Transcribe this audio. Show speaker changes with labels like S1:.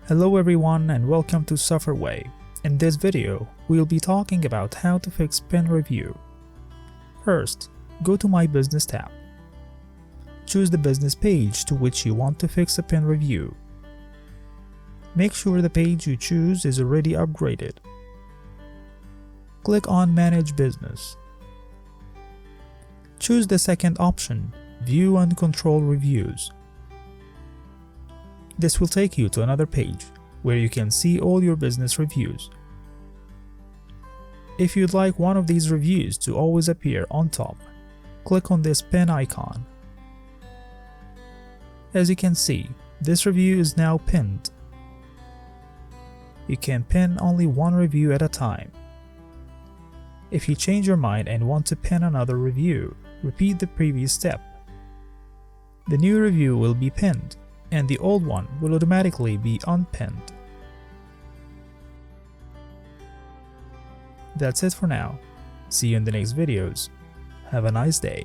S1: Hello everyone and welcome to Safarway. In this video, we'll be talking about how to fix pin review. First, go to My Business tab. Choose the business page to which you want to fix a pin review. Make sure the page you choose is already upgraded. Click on Manage Business. Choose the second option, View and Control Reviews. This will take you to another page where you can see all your business reviews. If you'd like one of these reviews to always appear on top, click on this pin icon. As you can see, this review is now pinned. You can pin only one review at a time. If you change your mind and want to pin another review, repeat the previous step. The new review will be pinned, and the old one will automatically be unpinned. That's it for now. See you in the next videos. Have a nice day.